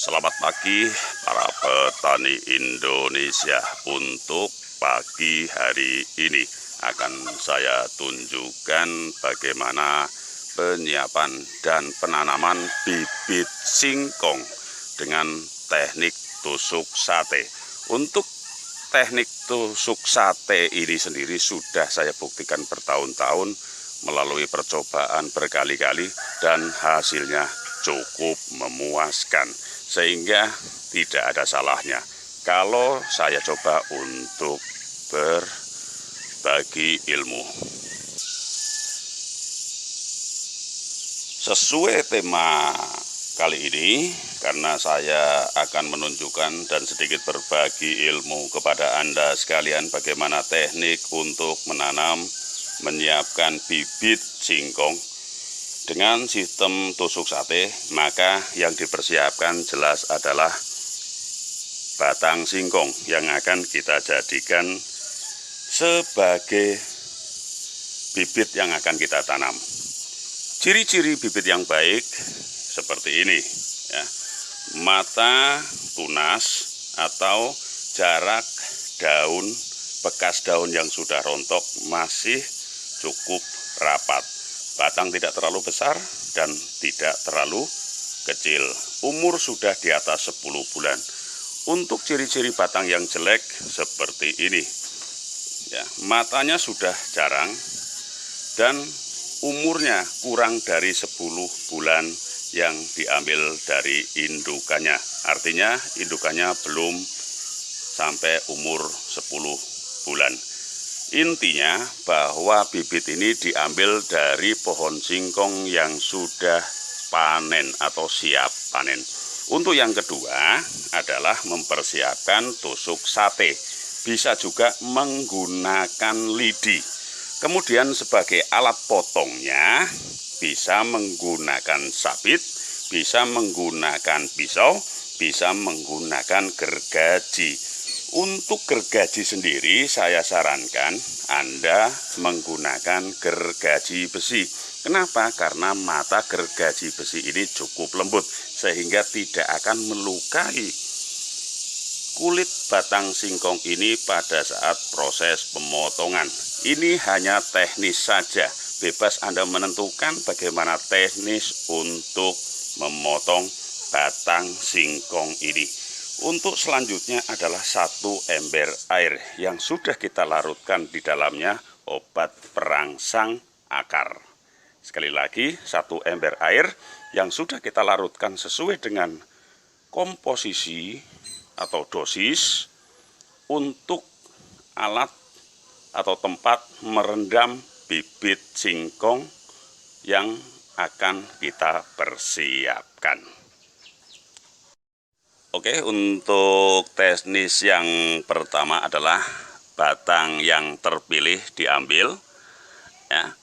Selamat pagi para petani Indonesia. Untuk pagi hari ini akan saya tunjukkan bagaimana penyiapan dan penanaman bibit singkong dengan teknik tusuk sate. Untuk teknik tusuk sate ini sendiri sudah saya buktikan bertahun-tahun melalui percobaan berkali-kali dan hasilnya cukup memuaskan, sehingga tidak ada salahnya kalau saya coba untuk berbagi ilmu. Sesuai tema kali ini, karena saya akan menunjukkan dan sedikit berbagi ilmu kepada Anda sekalian bagaimana teknik untuk menanam, menyiapkan bibit singkong dengan sistem tusuk sate, maka yang dipersiapkan jelas adalah batang singkong yang akan kita jadikan sebagai bibit yang akan kita tanam. Ciri-ciri bibit yang baik seperti ini, ya. Mata tunas atau jarak daun, bekas daun yang sudah rontok masih cukup rapat. Batang tidak terlalu besar dan tidak terlalu kecil. Umur sudah di atas 10 bulan. Untuk ciri-ciri batang yang jelek seperti ini, ya, matanya sudah jarang dan umurnya kurang dari 10 bulan yang diambil dari indukannya. Artinya indukannya belum sampai umur 10 bulan. Intinya bahwa bibit ini diambil dari pohon singkong yang sudah panen atau siap panen. Untuk yang kedua adalah mempersiapkan tusuk sate. Bisa juga menggunakan lidi. Kemudian sebagai alat potongnya bisa menggunakan sabit, bisa menggunakan pisau, bisa menggunakan gergaji. Untuk gergaji sendiri saya sarankan Anda menggunakan gergaji besi. Kenapa? Karena mata gergaji besi ini cukup lembut sehingga tidak akan melukai kulit batang singkong ini pada saat proses pemotongan. Ini hanya teknis saja, bebas Anda menentukan bagaimana teknis untuk memotong batang singkong ini. Untuk selanjutnya adalah 1 ember air yang sudah kita larutkan di dalamnya obat perangsang akar. Sekali lagi, 1 ember air yang sudah kita larutkan sesuai dengan komposisi atau dosis untuk alat atau tempat merendam bibit singkong yang akan kita persiapkan. Oke, untuk teknis yang pertama adalah batang yang terpilih diambil, ya.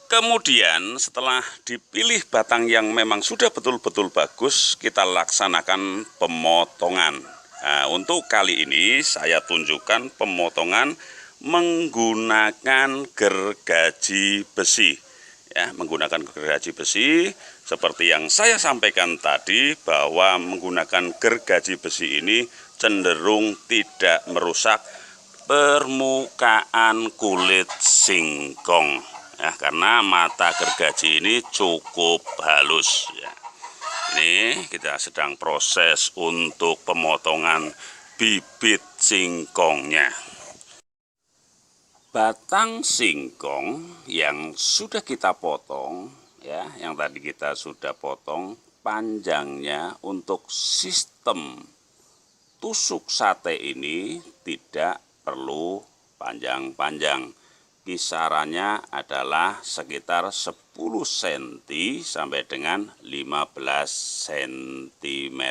Kemudian setelah dipilih batang yang memang sudah betul-betul bagus, kita laksanakan pemotongan. Nah, untuk kali ini saya tunjukkan pemotongan menggunakan gergaji besi. Ya, menggunakan gergaji besi seperti yang saya sampaikan tadi, bahwa menggunakan gergaji besi ini cenderung tidak merusak permukaan kulit singkong, ya, karena mata gergaji ini cukup halus, ya. Ini kita sedang proses untuk pemotongan bibit singkongnya. Batang singkong yang sudah kita potong, ya, yang tadi kita sudah potong, panjangnya untuk sistem tusuk sate ini tidak perlu panjang-panjang. Kisarannya adalah sekitar 10 cm sampai dengan 15 cm.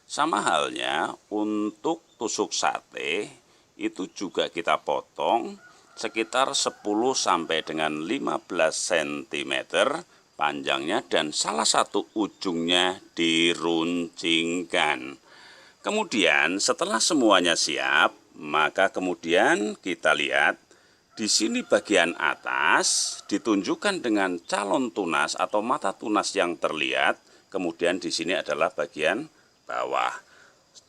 Sama halnya untuk tusuk sate itu juga kita potong sekitar 10 sampai dengan 15 cm panjangnya dan salah satu ujungnya diruncingkan. Kemudian setelah semuanya siap, maka kemudian kita lihat di sini bagian atas ditunjukkan dengan calon tunas atau mata tunas yang terlihat. kemudian di sini adalah bagian bawah.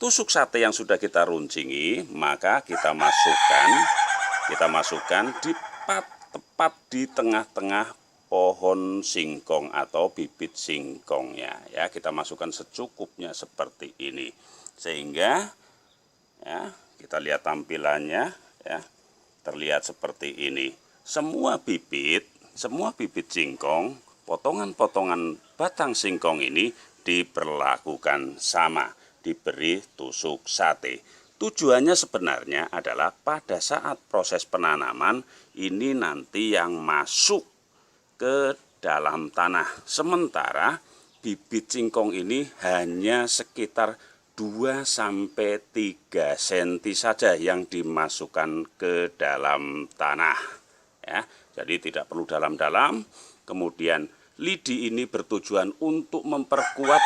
Tusuk sate yang sudah kita runcingi, maka kita masukkan tepat di tengah-tengah pohon singkong atau bibit singkongnya, ya. Kita masukkan secukupnya seperti ini, sehingga ya kita lihat tampilannya, ya, terlihat seperti ini. Semua bibit singkong, potongan-potongan batang singkong ini diperlakukan sama, diberi tusuk sate. Tujuannya sebenarnya adalah pada saat proses penanaman ini nanti yang masuk ke dalam tanah. Sementara bibit singkong ini hanya sekitar 2-3 cm saja yang dimasukkan ke dalam tanah, ya. Jadi tidak perlu dalam-dalam. Kemudian lidi ini bertujuan untuk memperkuat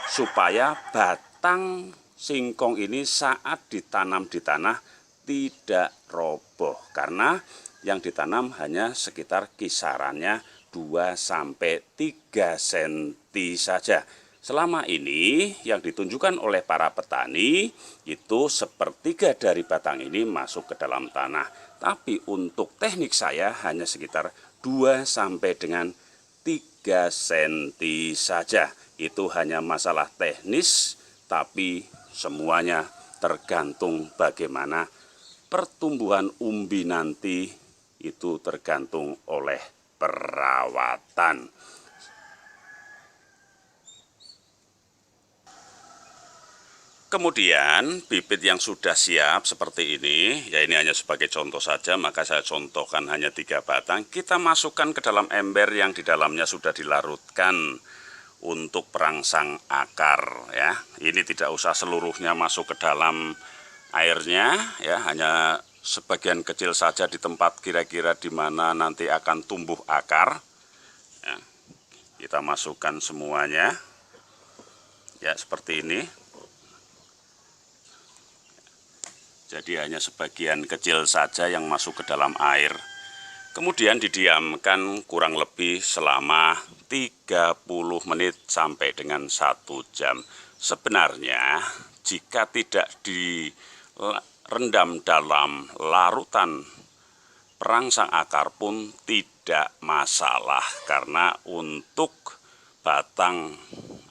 supaya batang singkong ini saat ditanam di tanah tidak roboh, karena yang ditanam hanya sekitar kisarannya 2-3 cm saja. Selama ini yang ditunjukkan oleh para petani itu sepertiga dari batang ini masuk ke dalam tanah. Tapi untuk teknik saya hanya sekitar 2-3 cm saja. Itu hanya masalah teknis, tapi semuanya tergantung bagaimana pertumbuhan umbi nanti, itu tergantung oleh perawatan. Kemudian bibit yang sudah siap seperti ini, ya ini hanya sebagai contoh saja, maka saya contohkan hanya 3 batang. Kita masukkan ke dalam ember yang di dalamnya sudah dilarutkan untuk perangsang akar, ya. Ini tidak usah seluruhnya masuk ke dalam airnya, ya, hanya sebagian kecil saja di tempat kira-kira di mana nanti akan tumbuh akar, ya. Kita masukkan semuanya, ya, seperti ini. Jadi hanya sebagian kecil saja yang masuk ke dalam air. Kemudian didiamkan kurang lebih selama 30 menit sampai dengan 1 jam. Sebenarnya jika tidak direndam dalam larutan perangsang akar pun tidak masalah, karena untuk batang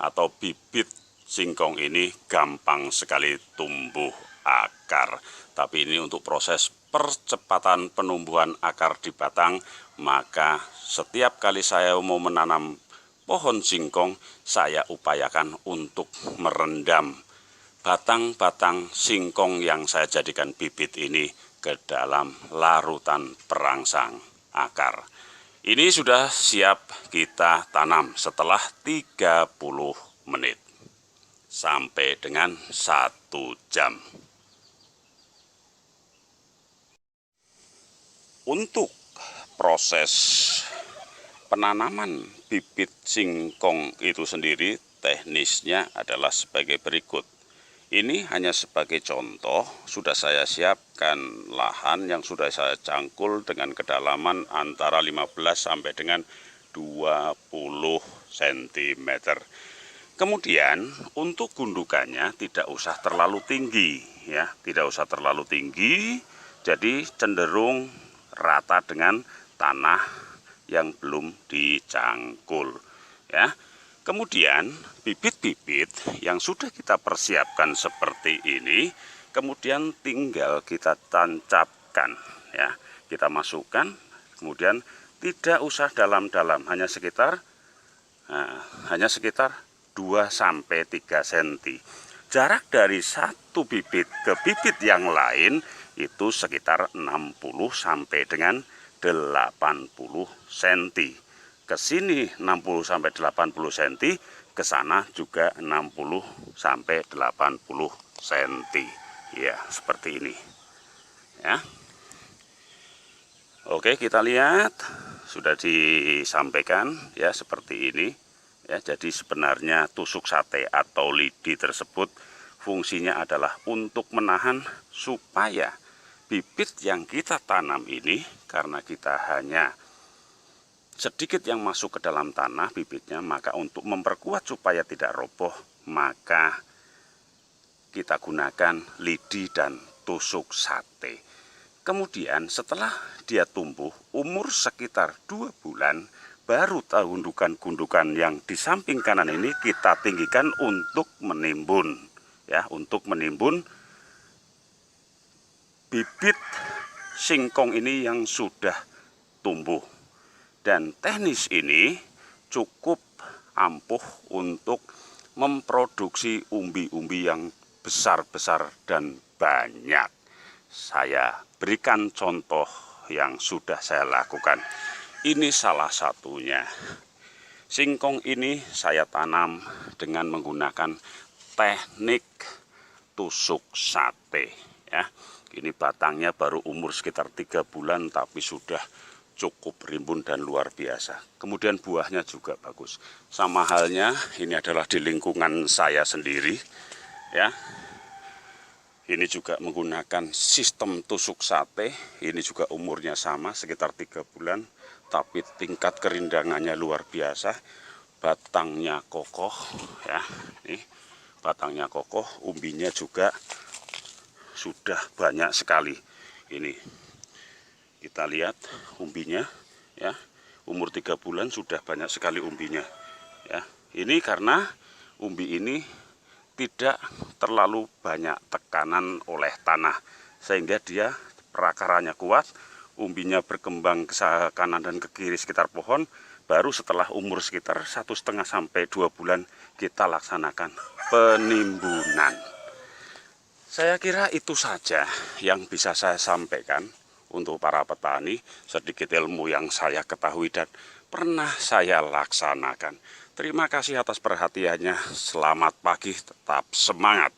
atau bibit singkong ini gampang sekali tumbuh akar. Tapi ini untuk proses percepatan penumbuhan akar di batang, maka setiap kali saya mau menanam pohon singkong, saya upayakan untuk merendam batang-batang singkong yang saya jadikan bibit ini ke dalam larutan perangsang akar. Ini sudah siap kita tanam setelah 30 menit sampai dengan 1 jam. Untuk proses penanaman bibit singkong itu sendiri, teknisnya adalah sebagai berikut. Ini hanya sebagai contoh, sudah saya siapkan lahan yang sudah saya cangkul dengan kedalaman antara 15 sampai dengan 20 cm. Kemudian untuk gundukannya tidak usah terlalu tinggi, ya, tidak usah terlalu tinggi, jadi cenderung rata dengan tanah yang belum dicangkul, ya. Kemudian bibit-bibit yang sudah kita persiapkan seperti ini, kemudian tinggal kita tancapkan, ya. Kita masukkan, kemudian tidak usah dalam-dalam, hanya sekitar 2-3 cm. Jarak dari satu bibit ke bibit yang lain itu sekitar 60 sampai dengan 80 cm. Ke sini 60 sampai 80 cm, ke sana juga 60 sampai 80 cm. Ya, seperti ini. Ya. Oke, kita lihat sudah disampaikan, ya, seperti ini. Ya, jadi sebenarnya tusuk sate atau lidi tersebut fungsinya adalah untuk menahan supaya bibit yang kita tanam ini, karena kita hanya sedikit yang masuk ke dalam tanah bibitnya, maka untuk memperkuat supaya tidak roboh, maka kita gunakan lidi dan tusuk sate. Kemudian setelah dia tumbuh umur sekitar 2 bulan, baru gundukan-gundukan yang di samping kanan ini kita tinggikan untuk menimbun, ya, untuk menimbun bibit singkong ini yang sudah tumbuh. Dan teknis ini cukup ampuh untuk memproduksi umbi-umbi yang besar-besar dan banyak. Saya berikan contoh yang sudah saya lakukan. Ini salah satunya. Singkong ini saya tanam dengan menggunakan teknik tusuk sate, ya. Ini batangnya baru umur sekitar 3 bulan tapi sudah cukup rimbun dan luar biasa. Kemudian buahnya juga bagus. Sama halnya ini adalah di lingkungan saya sendiri, ya. Ini juga menggunakan sistem tusuk sate. Ini juga umurnya sama sekitar 3 bulan tapi tingkat kerindangannya luar biasa. Batangnya kokoh, ya. Nih, batangnya kokoh, umbinya juga sudah banyak sekali. Ini kita lihat umbinya, ya, umur 3 bulan sudah banyak sekali umbinya, ya. Ini karena umbi ini tidak terlalu banyak tekanan oleh tanah sehingga dia perakarannya kuat, umbinya berkembang ke kanan dan ke kiri sekitar pohon. Baru setelah umur sekitar 1,5 sampai 2 bulan kita laksanakan penimbunan. Saya kira itu saja yang bisa saya sampaikan untuk para petani, sedikit ilmu yang saya ketahui dan pernah saya laksanakan. Terima kasih atas perhatiannya. Selamat pagi, tetap semangat.